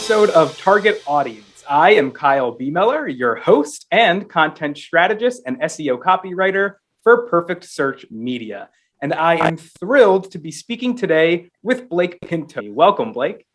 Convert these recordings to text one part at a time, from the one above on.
episode of Target Audience. I am Kyle B. Miller, your host and content strategist and SEO copywriter for Perfect Search Media. And I am thrilled to be speaking today with Blake Pinto. Welcome, Blake.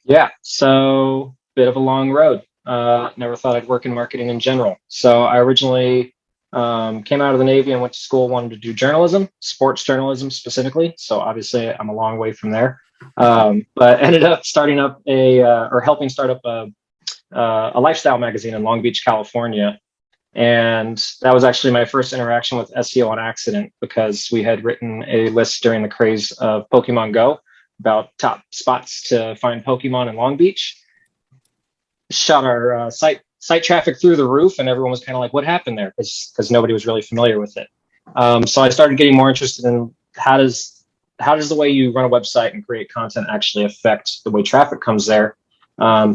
Yeah, so bit of a long road. Never thought I'd work in marketing in general. So I originally came out of the Navy and went to school, wanted to do journalism, sports journalism specifically. So obviously I'm a long way from there. But ended up starting up helping start up a lifestyle magazine in Long Beach, California. And that was actually my first interaction with SEO on accident, because we had written a list during the craze of Pokemon Go about top spots to find Pokemon in Long Beach. Shot our site traffic through the roof, and everyone was kind of like, what happened there? Because nobody was really familiar with it. So I started getting more interested in how does the way you run a website and create content actually affect the way traffic comes there.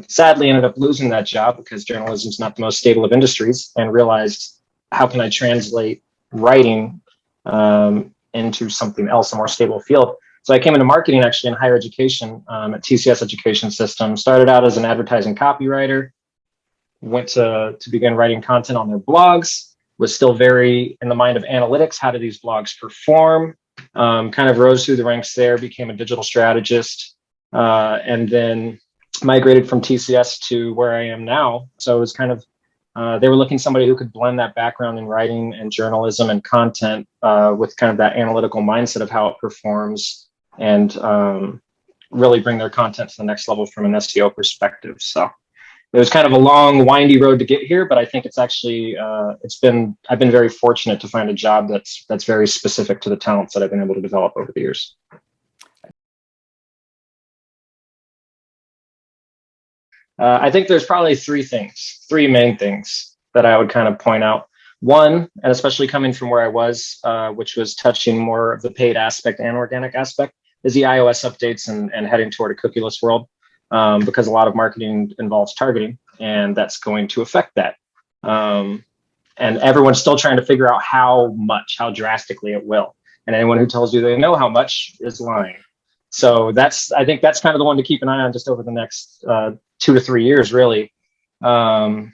Sadly, ended up losing that job because journalism is not the most stable of industries, and realized, how can I translate writing into something else, a more stable field? So I came into marketing actually in higher education at TCS Education System. Started out as an advertising copywriter, went to begin writing content on their blogs, was still very in the mind of analytics. How do these blogs perform? Kind of rose through the ranks there, became a digital strategist, and then migrated from TCS to where I am now. So it was kind of, they were looking somebody who could blend that background in writing and journalism and content with kind of that analytical mindset of how it performs, and really bring their content to the next level from an SEO perspective. So it was kind of a long, windy road to get here, but I think it's actually, I've been very fortunate to find a job that's very specific to the talents that I've been able to develop over the years. I think there's probably three main things that I would kind of point out. One, and especially coming from where I was, which was touching more of the paid aspect and organic aspect, is the iOS updates and heading toward a cookieless world, because a lot of marketing involves targeting, and that's going to affect that. And everyone's still trying to figure out how drastically it will. And anyone who tells you they know how much is lying. So I think that's kind of the one to keep an eye on just over the next 2 to 3 years, really. And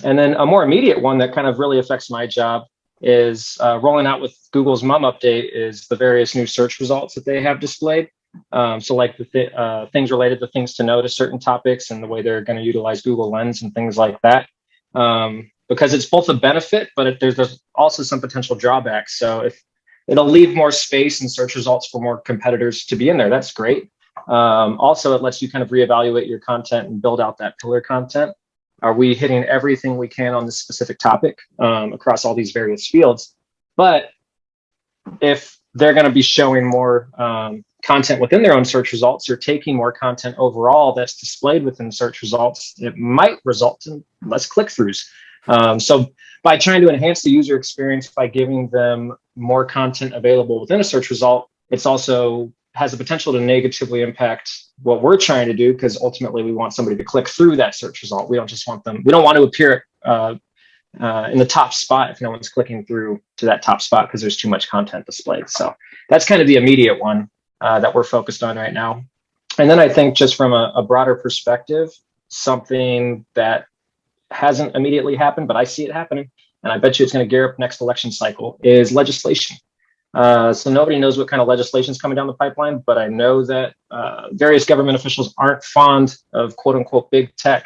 then a more immediate one that kind of really affects my job is rolling out with Google's Mum update is the various new search results that they have displayed. So like the things related to things to know to certain topics, and the way they're going to utilize Google Lens and things like that. Because it's both a benefit, but there's also some potential drawbacks. So if it'll leave more space in search results for more competitors to be in there, that's great. Also, it lets you kind of reevaluate your content and build out that pillar content. Are we hitting everything we can on this specific topic across all these various fields? But if they're going to be showing more content within their own search results, or taking more content overall that's displayed within search results, it might result in less click-throughs. So by trying to enhance the user experience by giving them more content available within a search result, it's also has the potential to negatively impact what we're trying to do, because ultimately we want somebody to click through that search result. We don't want to appear in the top spot if no one's clicking through to that top spot because there's too much content displayed. So that's kind of the immediate one that we're focused on right now. And then I think, just from a broader perspective, something that hasn't immediately happened, but I see it happening, and I bet you it's going to gear up next election cycle, is legislation. So nobody knows what kind of legislation is coming down the pipeline, but I know that various government officials aren't fond of quote unquote big tech.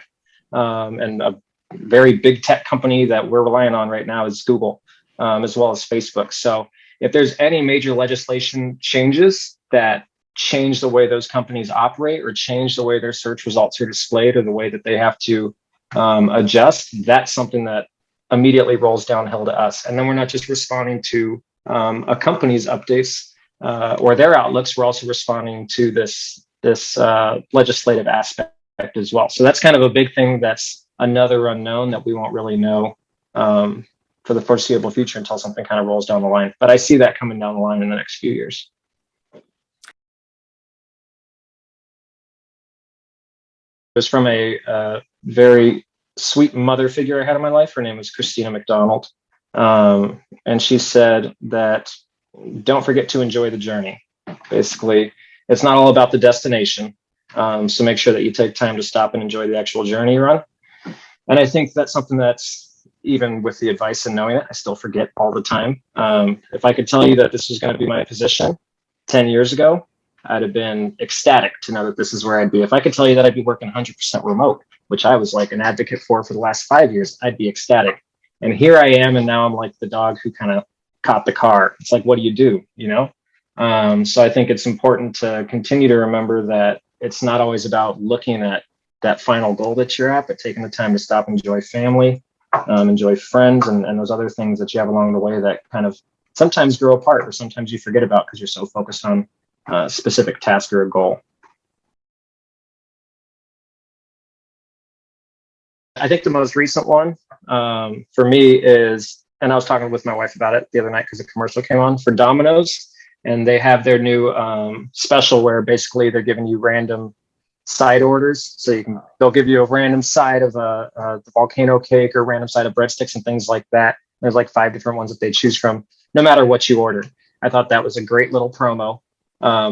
And a very big tech company that we're relying on right now is Google, as well as Facebook. So if there's any major legislation changes that change the way those companies operate, or change the way their search results are displayed, or the way that they have to adjust, that's something that immediately rolls downhill to us. And then we're not just responding to a company's updates or their outlooks, we're also responding to this legislative aspect as well. So that's kind of a big thing. That's another unknown that we won't really know for the foreseeable future until something kind of rolls down the line. But I see that coming down the line in the next few years. It was from a very sweet mother figure I had in my life. Her name was Christina McDonald. And she said that, don't forget to enjoy the journey. Basically, it's not all about the destination. So make sure that you take time to stop and enjoy the actual journey you're on. And I think that's something that's, even with the advice and knowing it, I still forget all the time. If I could tell you that this was going to be my position 10 years ago, I'd have been ecstatic to know that this is where I'd be. If I could tell you that I'd be working 100% remote, which I was like an advocate for the last 5 years, I'd be ecstatic. And here I am, and now I'm like the dog who kind of caught the car. It's like, what do you do? You know? So I think it's important to continue to remember that it's not always about looking at that final goal that you're at, but taking the time to stop, enjoy family, enjoy friends, and those other things that you have along the way that kind of sometimes grow apart, or sometimes you forget about because you're so focused on a specific task or a goal. I think the most recent one for me is, and I was talking with my wife about it the other night because a commercial came on for Domino's, and they have their new special where basically they're giving you random side orders. So they'll give you a random side of the volcano cake, or random side of breadsticks and things like that. There's like 5 different ones that they choose from, no matter what you order. I thought that was a great little promo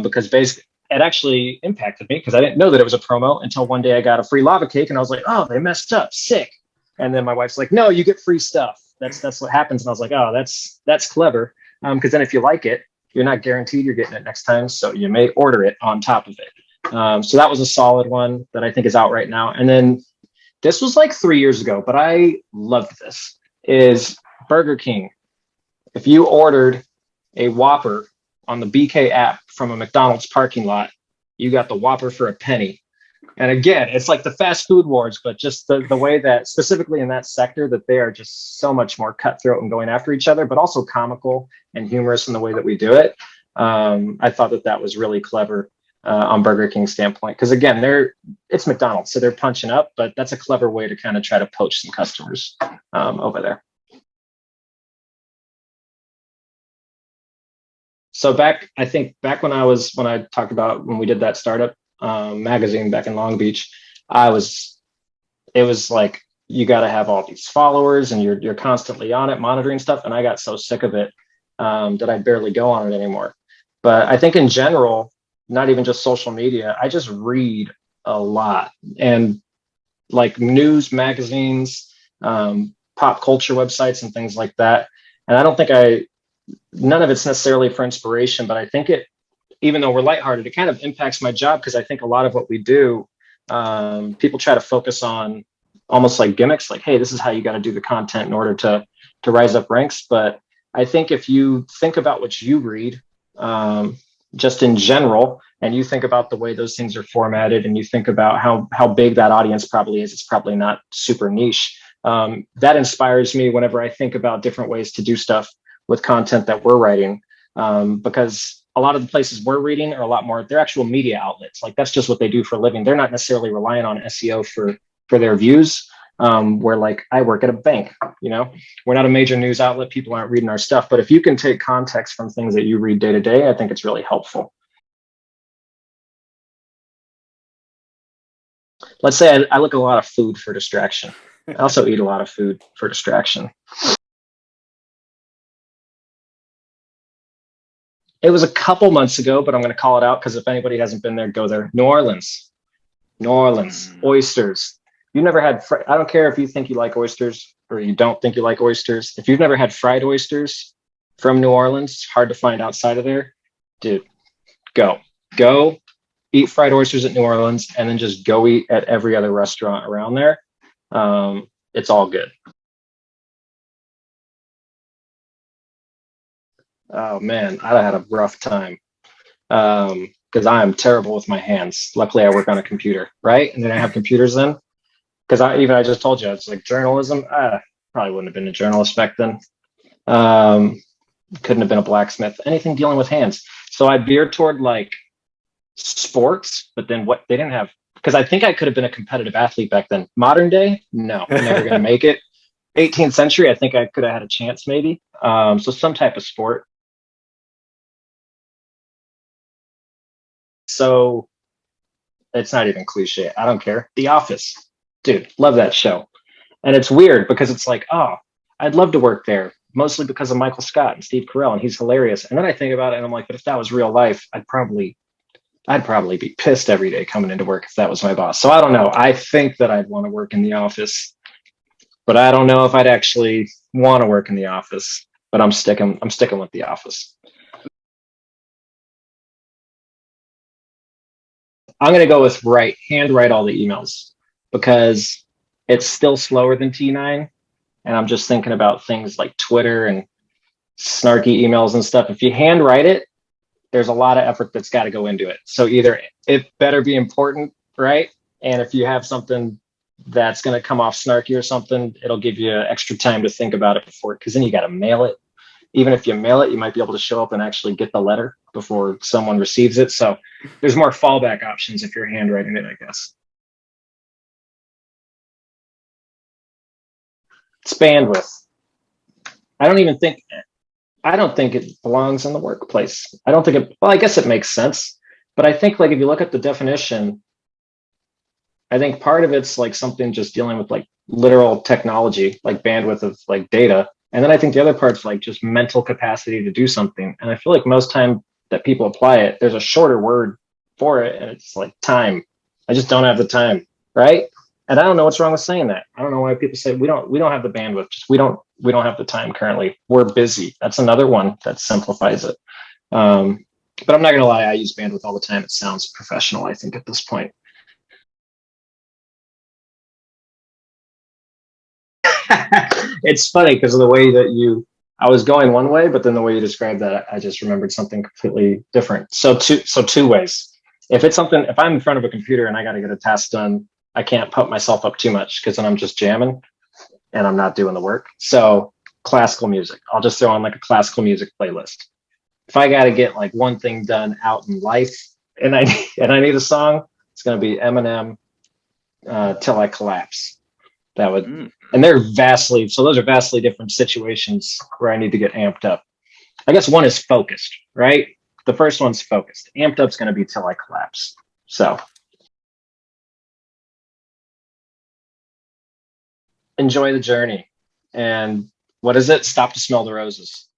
because basically it actually impacted me because I didn't know that it was a promo until one day I got a free lava cake and I was like, oh, they messed up, sick. And then my wife's like, no, you get free stuff. That's what happens. And I was like, oh, that's clever. Because then if you like it, you're not guaranteed you're getting it next time. So you may order it on top of it. So that was a solid one that I think is out right now. And then this was like 3 years ago, but I loved this, is Burger King. If you ordered a Whopper on the BK app from a McDonald's parking lot, you got the Whopper for a penny. And again, it's like the fast food wars, but just the way that specifically in that sector that they are just so much more cutthroat and going after each other, but also comical and humorous in the way that we do it. I thought that was really clever on Burger King's standpoint, because again, it's McDonald's, so they're punching up, but that's a clever way to kind of try to poach some customers over there. So I think back when I talked about when we did that startup magazine back in Long Beach, it was like, you got to have all these followers and you're constantly on it, monitoring stuff. And I got so sick of it that I barely go on it anymore. But I think in general, not even just social media, I just read a lot, and like news, magazines, pop culture websites and things like that. And I don't think none of it's necessarily for inspiration, but I think even though we're lighthearted, it kind of impacts my job, because I think a lot of what we do, people try to focus on almost like gimmicks, like, hey, this is how you got to do the content in order to rise up ranks. But I think if you think about what you read, just in general, and you think about the way those things are formatted, and you think about how big that audience probably is, it's probably not super niche. That inspires me whenever I think about different ways to do stuff with content that we're writing, because a lot of the places we're reading are a lot more, they're actual media outlets. Like, that's just what they do for a living. They're not necessarily relying on SEO for their views. Where like I work at a bank, we're not a major news outlet. People aren't reading our stuff. But if you can take context from things that you read day to day, I think it's really helpful. Let's say I look at a lot of food for distraction. I also eat a lot of food for distraction. It was a couple months ago, but I'm going to call it out because if anybody hasn't been there, go there. New Orleans, oysters. You never had, I don't care if you think you like oysters or you don't think you like oysters. If you've never had fried oysters from New Orleans, it's hard to find outside of there. Dude, go eat fried oysters at New Orleans, and then just go eat at every other restaurant around there. It's all good. Oh man, I had a rough time because I am terrible with my hands. Luckily, I work on a computer, right? And then I have computers in. Because I just told you, it's like journalism. Probably wouldn't have been a journalist back then. Couldn't have been a blacksmith. Anything dealing with hands. So I veered toward like sports, but then what they didn't have, because I think I could have been a competitive athlete back then. Modern day, no, I'm never going to make it. 18th century, I think I could have had a chance maybe. So some type of sport. So it's not even cliche. I don't care. The Office. Dude, love that show. And it's weird because it's like, oh, I'd love to work there, mostly because of Michael Scott and Steve Carell, and he's hilarious. And then I think about it and I'm like, but if that was real life, I'd probably be pissed every day coming into work if that was my boss. So I don't know. I think that I'd want to work in the office, but I don't know if I'd actually want to work in the office. But I'm sticking with the office. I'm going to go with handwrite all the emails because it's still slower than T9. And I'm just thinking about things like Twitter and snarky emails and stuff. If you handwrite it, there's a lot of effort that's got to go into it. So either it better be important, right? And if you have something that's going to come off snarky or something, it'll give you extra time to think about it before, because then you got to mail it. Even if you mail it, you might be able to show up and actually get the letter before someone receives it. So there's more fallback options if you're handwriting it, I guess. It's bandwidth. I don't think it belongs in the workplace. Well, I guess it makes sense. But I think like if you look at the definition, I think part of it's like something just dealing with like literal technology, like bandwidth of like data. And then I think the other part's like just mental capacity to do something. And I feel like most time that people apply it, there's a shorter word for it. And it's like time. I just don't have the time. Right. And I don't know what's wrong with saying that. I don't know why people say we don't have the bandwidth. Just we don't have the time currently. We're busy. That's another one that simplifies it. But I'm not going to lie. I use bandwidth all the time. It sounds professional, I think, at this point. It's funny because of the way that I was going one way, but then the way you described that, I just remembered something completely different. So two ways. If I'm in front of a computer and I got to get a task done, I can't pump myself up too much because then I'm just jamming and I'm not doing the work. So classical music, I'll just throw on like a classical music playlist. If I got to get like one thing done out in life and I need a song, it's going to be Eminem, Till I Collapse. That would, and those are vastly different situations where I need to get amped up. I guess one is focused, right? The first one's focused. Amped up's going to be Till I Collapse. So enjoy the journey. And what is it? Stop to smell the roses.